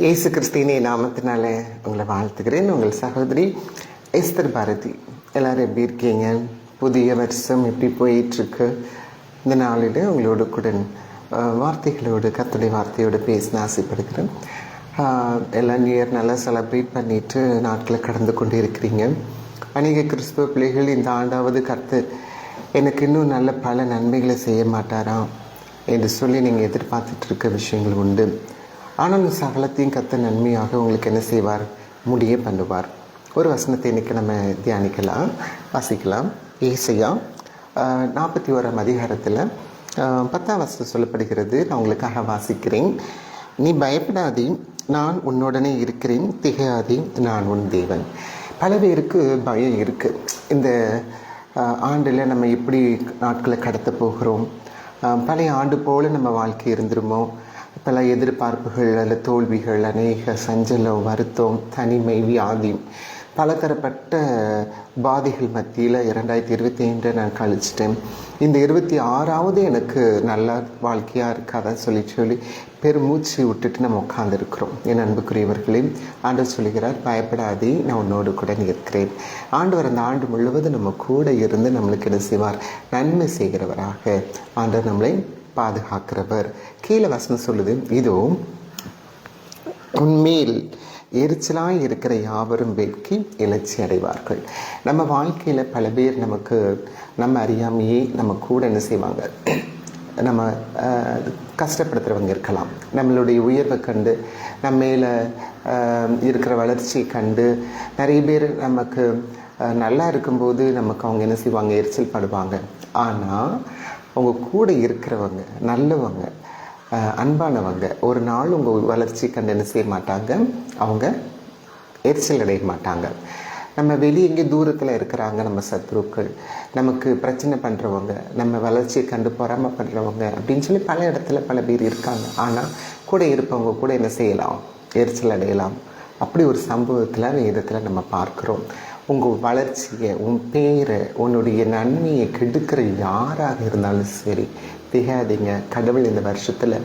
இயேசு கிறிஸ்தினே நாமத்தினால உங்களை வாழ்த்துக்கிறேன். உங்கள் சகோதரி எஸ்தர் பாரதி. எல்லோரும் எப்படி இருக்கீங்க? புதிய வருஷம் எப்படி போயிட்டுருக்கு? இந்த நாளில் உங்களோடு கூட வார்த்தைகளோடு கர்த்தருடைய வார்த்தையோடு பேச ஆசைப்படுகிறேன். எல்லாம் நியூ இயர் நல்லா செலிப்ரேட் பண்ணிவிட்டு நாட்களை கடந்து கொண்டு இருக்கிறீங்க. அநேக கிறிஸ்துவ பிள்ளைகள் இந்த ஆண்டாவது கர்த்தர் எனக்கு இன்னும் நல்ல பல நன்மைகளை செய்ய மாட்டாரா என்று சொல்லி நீங்கள் எதிர்பார்த்துட்டு இருக்க விஷயங்கள் உண்டு. ஆனால் சகலத்தையும் கர்த்தர் நன்மையாக உங்களுக்கு என்ன செய்வார்? முடிய பண்ணுவார். ஒரு வசனத்தை இன்றைக்கி நம்ம தியானிக்கலாம், வாசிக்கலாம். ஏசாயா 41ஆம் அதிகாரத்தில் 10ஆம் வசனம் சொல்லப்படுகிறது. நான் உங்களுக்காக வாசிக்கிறேன். நீ பயப்படாதே, நான் உன்னுடனே இருக்கிறேன், திகையாதே, நான் உன் தேவன். பல பேருக்கு பயம் இருக்குது. இந்த ஆண்டில் நம்ம எப்படி நாட்களை கடத்த போகிறோம்? பழைய ஆண்டு போல் நம்ம வாழ்க்கை இருந்துருமோ? பல எதிர்பார்ப்புகள் அல்ல தோல்விகள், அநேக சஞ்சலம், வருத்தம், தனிமை, வியாதி, பலதரப்பட்ட பாதைகள் மத்தியில் 2025 நான் கழிச்சிட்டேன். இந்த 26வது எனக்கு நல்ல வாழ்க்கையாக இருக்காதான் சொல்லி பெருமூச்சு விட்டுட்டு நம்ம உட்காந்துருக்கிறோம். என் அன்புக்குரியவர்களே, ஆண்டவர் சொல்லுகிறார், பயப்படாதே, நான் உன்னோடு கூட இருக்கிறேன். ஆண்டவர் அந்த ஆண்டு முழுவதும் நம்ம கூட இருந்து நம்மளுக்கு என்ன செய்வார்? நன்மை செய்கிறவராக ஆண்டவர் நம்மளை பாதுகாக்கிறவர். கீழே வசனம் சொல்லுது, இதோ உன்மேல் எரிச்சலாக இருக்கிற யாவரும் வெட்கி எழுச்சி அடைவார்கள். நம்ம வாழ்க்கையில் பல பேர் நம்ம அறியாமையே நம்ம கூட என்ன செய்வாங்க? நம்ம கஷ்டப்படுத்துகிறவங்க இருக்கலாம். நம்மளுடைய உயர்வை கண்டு நம்ம மேலே இருக்கிற வளர்ச்சியை கண்டு நிறைய பேர் நமக்கு நல்லா இருக்கும்போது நமக்கு அவங்க என்ன செய்வாங்க? எரிச்சல் படுவாங்க. ஆனால் அவங்க கூட இருக்கிறவங்க, நல்லவங்க, அன்பானவங்க ஒரு நாள் உங்கள் வளர்ச்சி கண்டு என்ன செய்ய மாட்டாங்க? அவங்க எரிச்சல் அடைய மாட்டாங்க. நம்ம வெளியே எங்கே தூரத்தில் இருக்கிறாங்க நம்ம சத்ருக்கள், நமக்கு பிரச்சனை பண்ணுறவங்க, நம்ம வளர்ச்சியை கண்டு பொறாமை பண்ணுறவங்க அப்படின்னு சொல்லி பல இடத்துல பல பேர் இருக்காங்க. ஆனால் கூட இருப்பவங்க கூட என்ன செய்யலாம்? எரிச்சல் அடையலாம். அப்படி ஒரு சம்பவத்தில் வேதத்தில் நம்ம பார்க்குறோம். உங்கள் வளர்ச்சியை, உன் பேரை, உன்னுடைய நன்மையை கெடுக்கிற யாராக இருந்தாலும் சரி, திகாதீங்க. கடவுள் இந்த வருஷத்தில்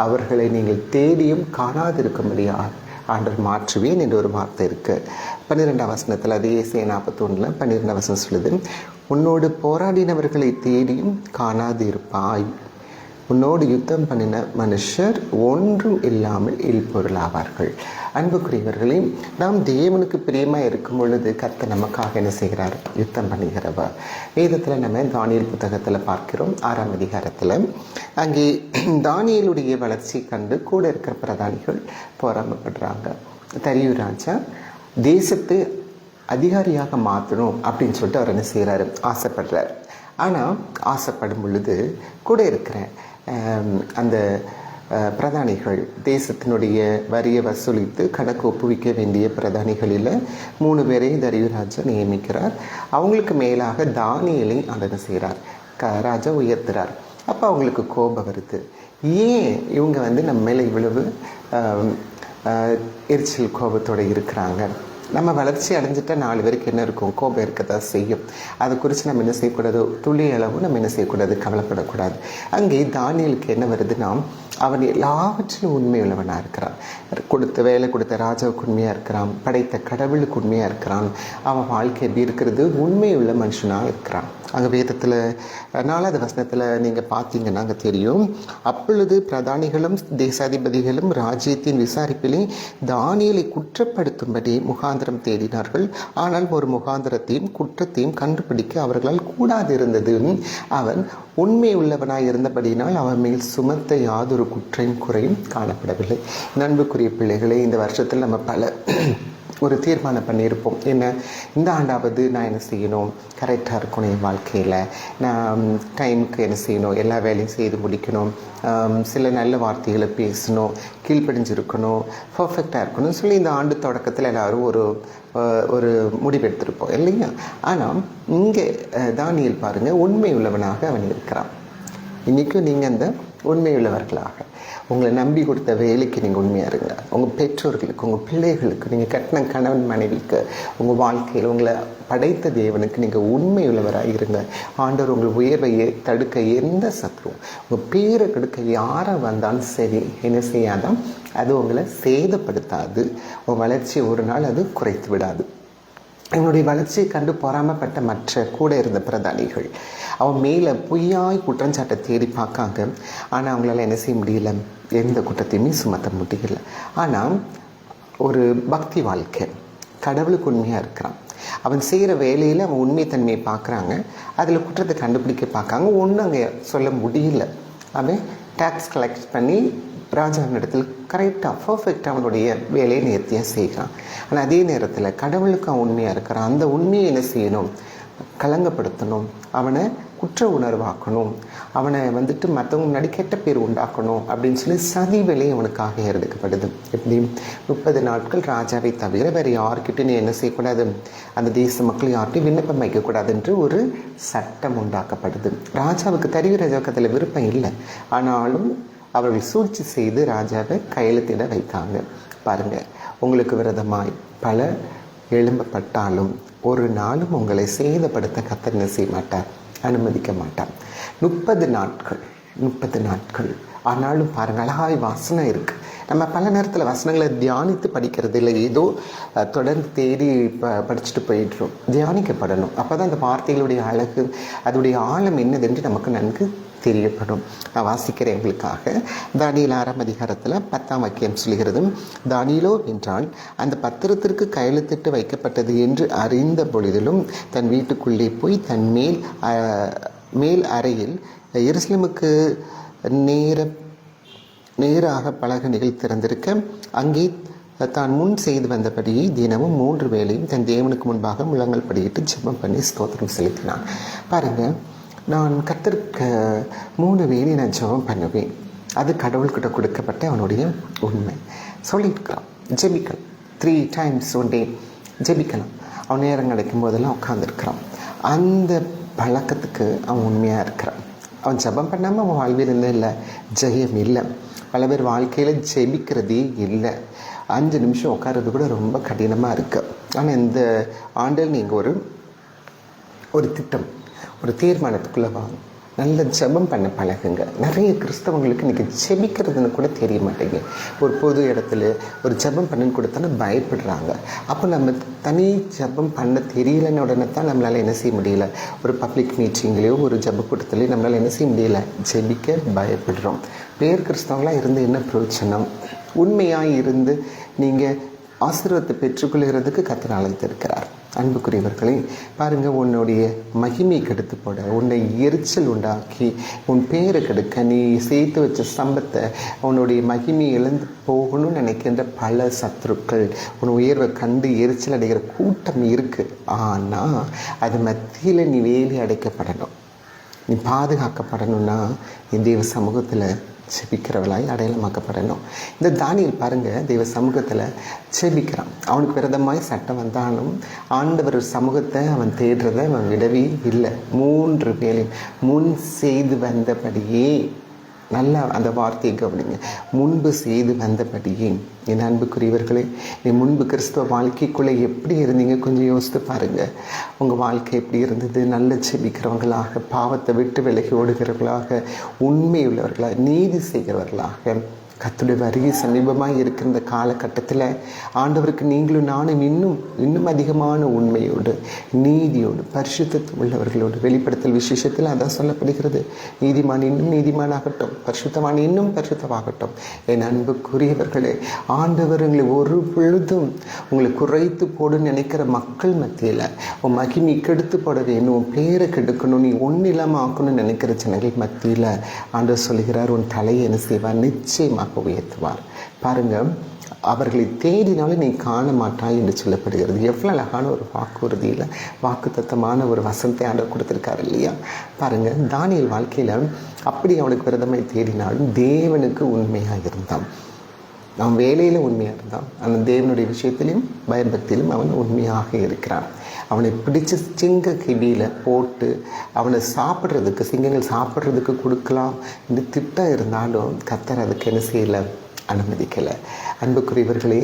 அவர்களை நீங்கள் தேடியும் காணாதிருக்க முடியாது ஆண்டவர் மாற்றுவேன் என்று ஒரு வார்த்தை இருக்குது. 12ஆம் வசனத்தில், அதே ஏசாயா 41 12ஆம் வசனம் சொல்லுது, உன்னோடு போராடினவர்களை தேடியும் காணாது இருப்பாய். உன்னோடு யுத்தம் பண்ணின மனுஷர் ஒன்றும் இல்லாமல் இல்பொருளாவார்கள். அன்புக்குரியவர்களே, நாம் தேவனுக்கு பிரியமாக இருக்கும் பொழுது கர்த்தர் நமக்காக என்ன செய்கிறார்? யுத்தம் பண்ணுகிறவர். வேதத்தில் நம்ம தானியேல் புத்தகத்தில் பார்க்கிறோம், 6ஆம் அதிகாரத்தில். அங்கே தானியேலுடைய வளர்ச்சி கண்டு கூட இருக்கிற பிரதானிகள் பொறாமைப்படுறாங்க. தரியு ராஜா தேசத்தை அதிகாரியாக மாற்றணும் அப்படின்னு சொல்லிட்டு அவர் என்ன செய்கிறாரு? ஆசைப்படுறார். ஆனால் ஆசைப்படும் பொழுது கூட இருக்கிற அந்த பிரதானிகள், தேசத்தினுடைய வரியை வசூலித்து கணக்கு ஒப்புவிக்க வேண்டிய பிரதானிகளில் 3 பேரையும் தரியு ராஜா நியமிக்கிறார். அவங்களுக்கு மேலாக தானியேலை என்ன செய்கிறார்? ராஜா உயர்த்துறார். அப்போ அவங்களுக்கு கோபம் வருது. ஏன் இவங்க நம்ம மேலே இவ்வளவு எரிச்சல் கோபத்தோடு இருக்கிறாங்க? நம்ம வளர்ச்சி அடைஞ்சிட்டா 4 பேருக்கு என்ன இருக்கும்? கோபம் இருக்கதான் செய்யும். அதை குறித்து நம்ம என்ன செய்யக்கூடாது? துளி அளவு நம்ம என்ன செய்யக்கூடாது? கவலைப்படக்கூடாது. அங்கே தானியேலுக்கு என்ன வருதுன்னா, அவன் எல்லாவற்றிலும் உண்மையுள்ளவனாக இருக்கிறான். வேலை கொடுத்த ராஜாவுக்கு உண்மையாக இருக்கிறான், படைத்த கடவுளுக்கு உண்மையாக இருக்கிறான். அவன் வாழ்க்கை எப்படி இருக்கிறது? உண்மையுள்ள மனுஷனாக இருக்கிறான். அங்கே வேதத்தில் 4ஆவது வசனத்தில் நீங்கள் பார்த்தீங்கன்னா அங்கே தெரியும், அப்பொழுது பிரதானிகளும் தேசாதிபதிகளும் ராஜ்யத்தின் விசாரிப்பிலே தானியேலை குற்றப்படுத்தும்படி முகாந்திரம் தேடினார்கள். ஆனால் ஒரு முகாந்திரத்தையும் குற்றத்தையும் கண்டுபிடிக்க அவர்களால் கூடாதிருந்தது. அவன் உண்மை உள்ளவனாய் இருந்தபடியினால் அவன் மேல் சுமத்த யாதொரு குற்றம் குறையும் காணப்படவில்லை. நண்புக்குரிய பிள்ளைகளே, இந்த வருஷத்தில் நம்ம ஒரு தீர்மானம் பண்ணியிருப்போம். என்ன? இந்த ஆண்டாவது நான் என்ன செய்யணும்? கரெக்டாக இருக்கணும். என் வாழ்க்கையில் நான் டைமுக்கு என்ன செய்யணும்? எல்லா வேலையும் செய்து முடிக்கணும். சில நல்ல வார்த்தைகளை பேசணும், கீழ்ப்படிஞ்சிருக்கணும், பர்ஃபெக்டாக இருக்கணும்னு சொல்லி இந்த ஆண்டு தொடக்கத்தில் எல்லோரும் ஒரு முடிவெடுத்திருப்போம் இல்லையா? ஆனால் இங்கே தானியேல் பாருங்கள், உண்மை உள்ளவனாக அவன் இருக்கிறான். இன்றைக்கும் நீங்கள் அந்த உண்மையுள்ளவர்களாக உங்களை நம்பி கொடுத்த வேலைக்கு நீங்கள் உண்மையாக இருங்க. உங்கள் பெற்றோர்களுக்கு, உங்கள் பிள்ளைகளுக்கு, நீங்கள் கட்டின கணவன் மனைவிக்கு, உங்கள் வாழ்க்கையில் உங்களை படைத்த தேவனுக்கு நீங்கள் உண்மையுள்ளவராக இருங்க. ஆண்டவர் உங்கள் உயர்வை தடுக்க எந்த சத்ருவும், உங்கள் பேரை கெடுக்க யாரை வந்தாலும் சரி என்ன செய்யாதான், அது உங்களை சேதப்படுத்தாது. உங்கள் வளர்ச்சியை ஒரு நாள் அது குறைத்து விடாது. என்னுடைய வளர்ச்சியை கண்டு பொறாமப்பட்ட மற்ற கூட இருந்த பிரதானிகள் அவன் மேலே பொய்யாய் குற்றஞ்சாட்டை தேடி பார்க்காங்க. ஆனால் அவங்களால என்ன செய்ய முடியல, எந்த குற்றத்தையுமே சுமத்த முடியல. ஆனால் ஒரு பக்தி வாழ்க்கை, கடவுளுக்கு உண்மையாக இருக்கிறான். அவன் செய்கிற வேலையில் அவன் உண்மைத்தன்மையை பார்க்குறாங்க, அதில் குற்றத்தை கண்டுபிடிக்க பார்க்காங்க. ஒன்றும் அங்கே சொல்ல முடியல. அவன் டேக்ஸ் கலெக்ட் பண்ணி ராஜாவின் இடத்தில் கரெக்டாக பர்ஃபெக்டாக அவனுடைய வேலையை நேர்த்தியாக செய்கிறான். ஆனால் அதே நேரத்தில் கடவுளுக்கு அவன் உண்மையாக இருக்கிறான். அந்த உண்மையை என்ன செய்யணும், கலங்கப்படுத்தணும், அவனை குற்ற உணர்வாக்கணும், அவனை மற்றவங்க முன்னாடி கெட்ட பேர் உண்டாக்கணும் அப்படின்னு சொல்லி சதி வேலை அவனுக்காக எடுக்கப்படுது. எப்படி 30 நாட்கள் ராஜாவை தவிர வேறு யார்கிட்டையும் நீ என்ன செய்யக்கூடாது, அந்த தேச மக்கள் யார்கிட்டையும் விண்ணப்பம் வைக்கக்கூடாது என்று ஒரு சட்டம் உண்டாக்கப்படுது. ராஜாவுக்கு தருகிற ஜோக்கத்தில் விருப்பம் இல்லை, ஆனாலும் அவர்கள் சூழ்ச்சி செய்து ராஜாவை கையெழுத்திட வைத்தாங்க. பாருங்கள், உங்களுக்கு விரதமாய் பல எழும்பப்பட்டாலும் ஒரு நாளும் உங்களை சேதப்படுத்த கர்த்தர் என்ன செய்ய மாட்டார், அனுமதிக்க மாட்டார். 30 நாட்கள் ஆனாலும் பாருங்கள், அழகாய் வசனம் இருக்குது. நம்ம பல நேரத்தில் வசனங்களை தியானித்து படிக்கிறது இல்லை, ஏதோ தொடர்ந்து தேடி படிச்சுட்டு போயிடுறோம். தியானிக்கப்படணும். அப்போ தான் அந்த வார்த்தைகளுடைய அழகு, அதோடைய ஆழம் என்னதென்று நமக்கு நன்கு தெரியப்படும். நான் வாசிக்கிறேன் உங்களுக்காக. தானியேல் 6ஆம் அதிகாரத்தில் 10ஆம் வாக்கியம் சொல்கிறது, தானியேலோ என்றால் அந்த பத்திரத்திற்கு கையெழுத்திட்டு வைக்கப்பட்டது என்று அறிந்த பொழுதிலும் தன் வீட்டுக்குள்ளே போய் தன் மேல் அறையில் எருசலேமுக்கு நேராக பலகணிகள் திறந்திருக்க அங்கே தான் முன் செய்து வந்தபடியே தினமும் 3 வேளையும் தன் தேவனுக்கு முன்பாக முழங்கள் படியிட்டு ஜெபம் பண்ணி ஸ்தோத்திரம் செலுத்தினான். பாருங்கள், நான் கர்த்தருக்கு 3 வேளை நான் ஜெபம் பண்ணுவேன். அது கடவுள்கிட்ட கொடுக்கப்பட்ட அவனுடைய உண்மை. சொல்லியிருக்கிறான், ஜெபிக்கலாம் 3 times one day ஜெபிக்கலாம். அவன் நேரம் கிடைக்கும் போதெல்லாம் உட்காந்துருக்கிறான். அந்த பழக்கத்துக்கு அவன் உண்மையாக இருக்கிறான். அவன் ஜெபம் பண்ணாமல் அவன் வாழ்வில் இல்லை, ஜெயம் இல்லை. பல பேர் வாழ்க்கையில் ஜெபிக்கிறதே இல்லை. 5 நிமிஷம் உட்கார்றது கூட ரொம்ப கடினமாக இருக்குது. ஆனால் இந்த ஆண்டில் நீங்கள் ஒரு திட்டம், ஒரு தீர்மானத்துக்குள்ளே வாங்க, நல்ல ஜெபம் பண்ண பழகுங்க. நிறைய கிறிஸ்தவங்களுக்கு இன்றைக்கி ஜெபிக்கிறதுன்னு கூட தெரிய மாட்டேங்க. ஒரு பொது இடத்துல ஒரு ஜெபம் பண்ணுன்னு கொடுத்தானே பயப்படுறாங்க. அப்போ நம்ம தனி ஜெபம் பண்ண தெரியலன்னு உடனே தான் நம்மளால் என்ன செய்ய முடியல, ஒரு பப்ளிக் மீட்டிங்லேயோ ஒரு ஜெப கூட்டத்துலேயோ நம்மளால் என்ன செய்ய முடியல, ஜெபிக்க பயப்படுறோம். பேர் கிறிஸ்தவங்களாக இருந்து என்ன பிரயோஜனம்? உண்மையாக இருந்து நீங்கள் ஆசீர்வாதத்தை பெற்றுக்கொள்கிறதுக்கு கர்த்தர் அழைத்திருக்கிறார். அன்புக்குரியவர்களே, பாருங்கள், உன்னுடைய மகிமை கெடுத்து போட, உன்னை எரிச்சல் உண்டாக்கி உன் பேரை கெடுக்க, நீ சேர்த்து வச்ச சம்பத்தை, உன்னுடைய மகிமை இழந்து போகணும்னு நினைக்கின்ற பல சத்துருக்கள், உன் உயர்வை கண்டு எரிச்சல் அடைகிற கூட்டம் இருக்குது. ஆனால் அது மத்தியில் நீ வேலி அடைக்கப்படணும், நீ பாதுகாக்கப்படணும்னா என் தேவ சமூகத்தில் செபிக்கிறவளாய் அடையாளமாக்கப்படணும். இந்த தானியேல் பாருங்கள், தெய்வ சமூகத்தில் செபிக்கிறான். அவனுக்கு விரதமாய் சட்டம் வந்தாலும் ஆண்டவர் சமூகத்தை அவன் தேடுறதை அவன் விடவே இல்லை. 3 வேளை முன் செய்து வந்தபடியே, நல்லா அந்த வார்த்தையை கவனிங்க, முன்பு செய்து வந்தபடியே. என் அன்புக்குரியவர்களே, நீ முன்பு கிறிஸ்துவ வாழ்க்கைக்குள்ளே எப்படி இருந்தீங்க கொஞ்சம் யோசித்து பாருங்கள். உங்கள் வாழ்க்கை எப்படி இருந்தது? நல்ல செபிக்கிறவங்களாக, பாவத்தை விட்டு விலகி ஓடுகிறவர்களாக, உண்மையுள்ளவர்களாக, நீதி செய்கிறவர்களாக, கர்த்தருடைய வருகை சமீபமாக இருக்கிற இந்த காலகட்டத்தில் ஆண்டவருக்கு நீங்களும் நானும் இன்னும் அதிகமான உண்மையோடு, நீதியோடு, பரிசுத்தம் உள்ளவர்களோடு வெளிப்படுத்தல் விசேஷத்தில் அதான் சொல்லப்படுகிறது. நீதிமான் இன்னும் நீதிமானாகட்டும், பரிசுத்தவான் இன்னும் பரிசுத்தமாகட்டும். என் அன்புக்குரியவர்களே, ஆண்டவர் உங்களை ஒரு பொழுதும் உங்களை குறைத்து போடுன்னு நினைக்கிற மக்கள் மத்தியில், உன் மகிமை கெடுத்து போட வேணும், உன் பேரை கெடுக்கணும், நீ ஒன்றும் இல்லாமல் ஆக்கணும்னு நினைக்கிற ஜனங்கள் மத்தியில் ஆண்டவர் சொல்கிறார், உன் தலையை என்ன செய்வார்? நிச்சயமாக உயர்த்துவார். பாருங்க, அவர்களை தேடினாலும் நீ காண மாட்டாய் என்று சொல்லப்படுகிறது. எவ்வளோ அழகான ஒரு வாக்குறுதியில் வாக்குத்தத்தமான ஒரு வசனத்தை ஆண்டவர் கொடுத்துருக்காரு இல்லையா? பாருங்க, தானியேல் வாழ்க்கையில் அப்படி அவனுக்கு விரதமாய் தேடினாலும் தேவனுக்கு உண்மையாக இருந்தான். அவன் வேலையில் உண்மையாக இருந்தான், அந்த தேவனுடைய விஷயத்திலும் பயபக்தியிலும் அவன் உண்மையாக இருக்கிறான். அவனை பிடிச்சி சிங்க கிடியில் போட்டு அவனை சாப்பிட்றதுக்கு, சிங்கங்கள் சாப்பிட்றதுக்கு கொடுக்கலாம் இந்த திட்டம் இருந்தாலும் கர்த்தர் அதுக்கு என்ன செய்யலை, அனுமதிக்கலை. அன்புக்குரியவர்களே,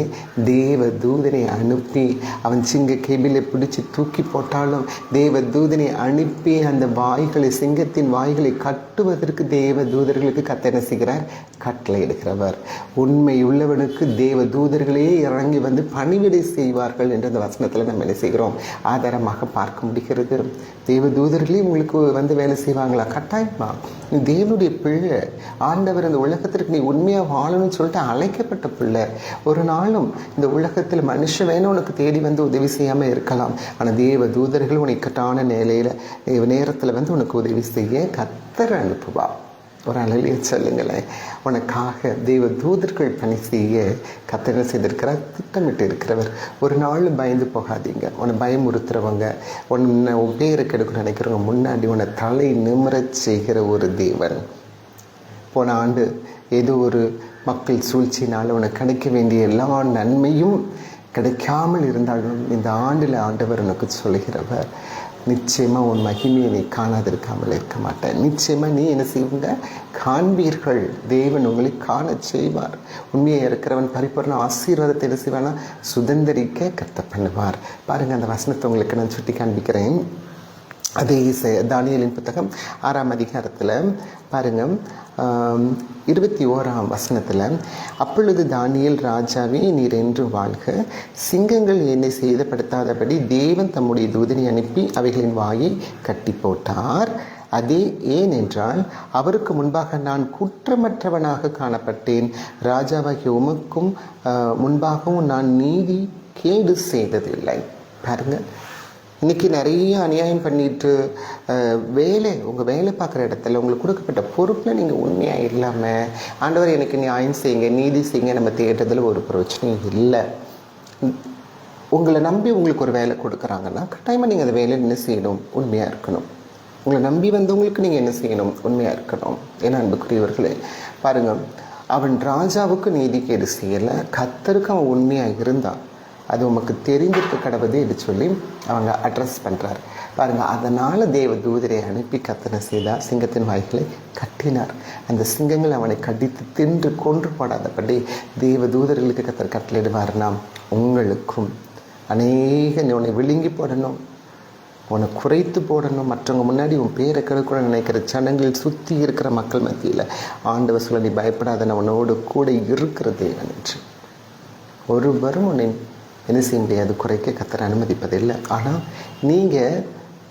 தேவ தூதனை அனுப்பி அவன் சிங்க கேபிலை பிடிச்சி தூக்கி போட்டாலும் தேவ தூதனை அனுப்பி அந்த வாய்களை, சிங்கத்தின் வாய்களை கட்டுவதற்கு தேவ தூதர்களுக்கு கர்த்தர் என்ன செய்கிறார், கட்டளை எடுக்கிறவர். உண்மை உள்ளவனுக்கு தேவ தூதர்களே இறங்கி வந்து பணிவிடை செய்வார்கள் என்ற அந்த வசனத்தில் நம்ம என்ன செய்கிறோம், ஆதாரமாக பார்க்க முடிகிறது. தேவ தூதர்களே உங்களுக்கு வந்து வேலை செய்வாங்களா? கட்டாயமா. நீ தேவனுடைய பிள்ளை, ஆண்டவர் இந்த உலகத்திற்கு நீ உண்மையாக வாழணும்னு சொல்லிட்டு அழைக்கப்பட்ட பிள்ளை. ஒரு நாளும் இந்த உலகத்தில் மனுஷன் வேணும் உனக்கு தேடி வந்து உதவி செய்யாமல் இருக்கலாம், ஆனால் தேவ தூதர்கள் உனக்கு இக்கட்டான நிலையில் நேரத்தில் வந்து உனக்கு உதவி செய்ய கர்த்தர் அனுப்புவா. ஒரு அழகிய சொல்லுங்களேன், உனக்காக தேவ தூதர்கள் பணி செய்ய கர்த்தர் செய்திருக்கிறார், திட்டமிட்டு இருக்கிறவர். ஒரு நாள் பயந்து போகாதீங்க. உன்னை பயமுறுத்துறவங்க, உன் பேரை கெடுக்கணும்னு நினைக்கிறவங்க முன்னாடி உன்னை தலை நிமிரச் செய்கிற ஒரு தேவன். போன ஆண்டு ஏதோ ஒரு மக்கள் சூழ்ச்சினால் உனக்கு கிடைக்க வேண்டிய எல்லா நன்மையும் கிடைக்காமல் இருந்தாலும் இந்த ஆண்டில் ஆண்டவர் உனக்கு சொல்கிறவர், நிச்சயமாக உன் மகிமையை நீ காணாதிருக்காமல் இருக்க மாட்டேன். நிச்சயமாக நீ என்ன செய்வீங்க, காண்பீர்கள். தேவன் உங்களை காண செய்வார். உண்மையாக இருக்கிறவன் பரிபூர்ண ஆசீர்வாதத்தை என்ன செய்வானா, சுதந்திரிக்க கர்த்தர் பண்ணுவார். பாருங்கள், அந்த வசனத்தை உங்களுக்கு நான் சுட்டி காண்பிக்கிறேன். அதே தானியேலின் புத்தகம் 6ஆம் அதிகாரத்தில் பாருங்கள், 21ஆம் வசனத்தில், அப்பொழுது தானியேல், ராஜாவே நீர் என்று வாழ்க, சிங்கங்கள் என்னை சேதப்படுத்தாதபடி தேவன் தம்முடைய தூதனை அனுப்பி அவைகளின் வாயை கட்டி போட்டார். அதே ஏனென்றால் அவருக்கு முன்பாக நான் குற்றமற்றவனாக காணப்பட்டேன், ராஜாவாகிய உமக்கும் முன்பாகவும் நான் நீதி கேடு செய்ததில்லை. பாருங்கள், இன்றைக்கி நிறைய அநியாயம் பண்ணிட்டு உங்கள் வேலை பார்க்குற இடத்துல உங்களுக்கு கொடுக்கப்பட்ட பொறுப்பில் நீங்கள் உண்மையாக இல்லாமல், ஆண்டவர் எனக்கு நியாயம் செய்யுங்க, நீதி செய்யுங்க நம்ம தேடுறதுல ஒரு பிரச்சனையும் இல்லை. உங்களை நம்பி உங்களுக்கு ஒரு வேலை கொடுக்குறாங்கன்னா கட்டாயமாக நீங்கள் அந்த வேலையில் என்ன செய்யணும், உண்மையாக இருக்கணும். உங்களை நம்பி வந்தவங்களுக்கு நீங்கள் என்ன செய்யணும், உண்மையாக இருக்கணும். ஏன்னா அன்புக்குரியவர்களே, பாருங்கள், அவன் ராஜாவுக்கு நீதிக்கேடு செய்யலை, கர்த்தருக்கு அவன் உண்மையாக இருந்தான். அது உமக்கு தெரிந்திருக்க கடவுது என்று சொல்லி அவங்க அட்ரஸ் பண்ணுறார். பாருங்கள், அதனால் தேவ தூதரை அனுப்பி கர்த்தர் செய்தார், சிங்கத்தின் வாய்களை கட்டினார். அந்த சிங்கங்கள் அவனை கடித்து தின்று கொன்று போடாதபடி தேவ தூதர்களுக்கு கர்த்தர் கட்டளையிடுவார்னா, உங்களுக்கும் உன்னை விழுங்கி போடணும், உன்னை குறைத்து போடணும், மற்றவங்க முன்னாடி உன் பேரை கெடுக்க நினைக்கிற ஜனங்கள் சுற்றி இருக்கிற மக்கள் மத்தியில் ஆண்டவர் சொல்ல, நீ பயப்படாத, உன்னோடு கூட இருக்கிற தேவன் என்று. ஒருவரும் உன்னை என்ன செய்ய முடியாது, குறைக்க கர்த்தர் அனுமதிப்பதில்லை. ஆனால் நீங்கள்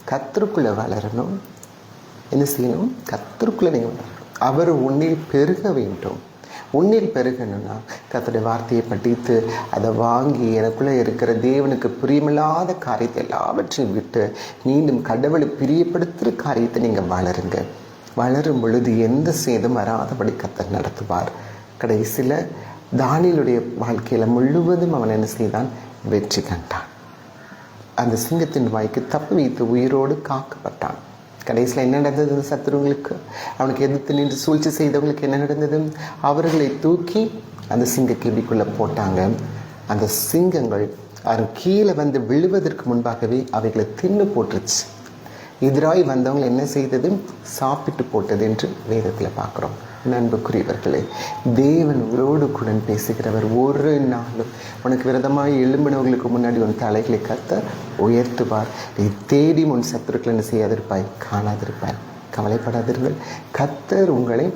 கர்த்தருக்குள்ளே வளரணும். என்ன செய்யணும், கர்த்தருக்குள்ளே நீங்கள் வளரணும். அவர் உன்னில் பெருக வேண்டும். உன்னில் பெருகணும்னா கர்த்தருடைய வார்த்தையை படித்து அதை வாங்கி எனக்குள்ளே இருக்கிற தேவனுக்கு பிரியமில்லாத காரியத்தை எல்லாவற்றையும் விட்டு மீண்டும் கடவுளை பிரியப்படுத்துகிற காரியத்தை நீங்கள் வளருங்க. வளரும் பொழுது எந்த சேதம் வராதபடி கர்த்தர் நடத்துவார். கடைசியில் தானியேலுடைய வாழ்க்கையில் முழுவதும் அவன் என்ன செய்தான், வெற்றி கண்டான். அந்த சிங்கத்தின் வாய்க்கு தப்பி வைத்து உயிரோடு காக்கப்பட்டான். கடைசியில் என்ன நடந்தது, அந்த சத்துருங்களுக்கு, அவனுக்கு எதிர்த்து நின்று சூழ்ச்சி செய்தவங்களுக்கு என்ன நடந்தது, அவர்களை தூக்கி அந்த சிங்க கேபிக்குள்ளே போட்டாங்க. அந்த சிங்கங்கள் கீழே வந்து விழுவதற்கு முன்பாகவே அவைகளை தின்னு போட்டுருச்சு. எதிராய் வந்தவங்க என்ன செய்தது, சாப்பிட்டு போட்டது என்று வேதத்தில் பார்க்குறோம். நண்புக்குரியவர்களே, தேவன் உங்களோடு கூட பேசுகிறவர். ஒரு நாளும் உனக்கு விரதமாக எழும்பினவர்களுக்கு முன்னாடி உன் தலைகளை கர்த்தர் உயர்த்துவார். நீ தேடி உன் சத்துருக்களை என்ன செய்யாதிருப்பாய், காணாதிருப்பாய். கவலைப்படாதீர்கள், கர்த்தர் உங்களை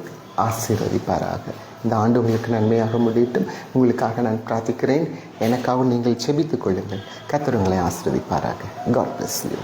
ஆசீர்வதிப்பாராக. இந்த ஆண்டு உங்களுக்கு நன்மையாக முடியட்டும். உங்களுக்காக நான் பிரார்த்திக்கிறேன். எனக்காக நீங்கள் செபித்துக் கொள்ளுங்கள். கர்த்தர் உங்களை ஆசீர்வதிப்பாராக. God bless you.